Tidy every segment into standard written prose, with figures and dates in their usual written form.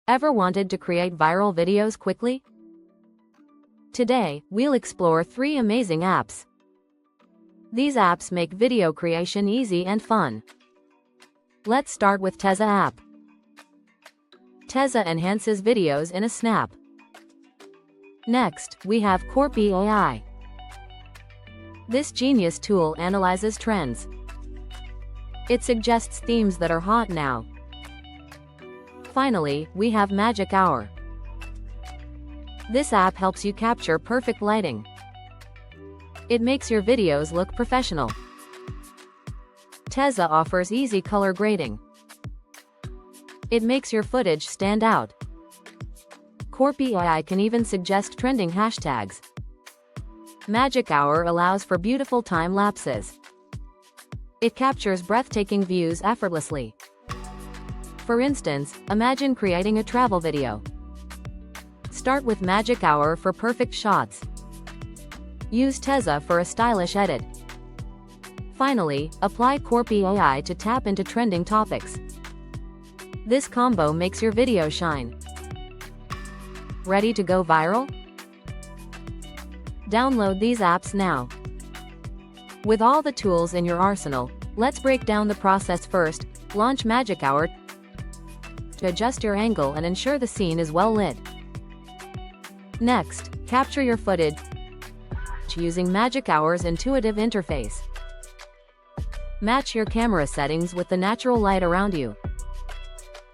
Ever wanted to create viral videos quickly? Today, we'll explore 3 amazing apps. These apps make video creation easy and fun. Let's start with Teza app. Teza enhances videos in a snap. Next, we have Korpi AI. This genius tool analyzes trends. It suggests themes that are hot now. Finally, we have Magic Hour. This app helps you capture perfect lighting. It makes your videos look professional. Teza offers easy color grading. It makes your footage stand out. Korpi AI can even suggest trending hashtags. Magic Hour allows for beautiful time lapses. It captures breathtaking views effortlessly. For instance, imagine creating a travel video. Start with Magic Hour for perfect shots. Use Teza for a stylish edit. Finally, apply Korpi AI to tap into trending topics. This combo makes your video shine. Ready to go viral? Download these apps now. With all the tools in your arsenal, let's break down the process first. Launch Magic Hour to adjust your angle and ensure the scene is well lit. Next, capture your footage using Magic Hour's intuitive interface. Match your camera settings with the natural light around you.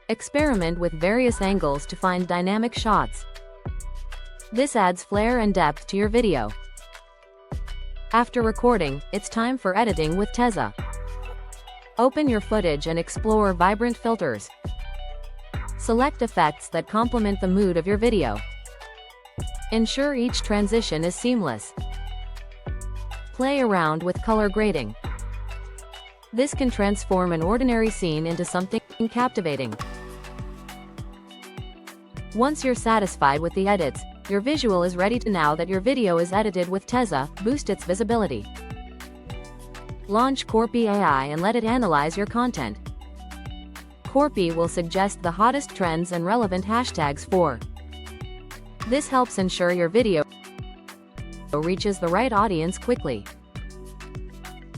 Experiment with various angles to find dynamic shots. This adds flair and depth to your video. After recording, it's time for editing with Teza. Open your footage and explore vibrant filters. Select effects that complement the mood of your video. Ensure each transition is seamless. Play around with color grading. This can transform an ordinary scene into something captivating. Once you're satisfied with the edits, your visual is ready to. Now that your video is edited with Teza, boost its visibility. Launch Korpi AI and let it analyze your content. Korpi will suggest the hottest trends and relevant hashtags for. This helps ensure your video reaches the right audience quickly.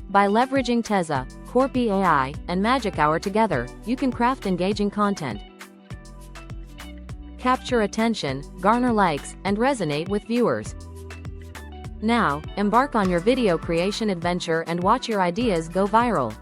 By leveraging Teza, Korpi AI, and Magic Hour together, you can craft engaging content. Capture attention, garner likes, and resonate with viewers. Now, embark on your video creation adventure and watch your ideas go viral.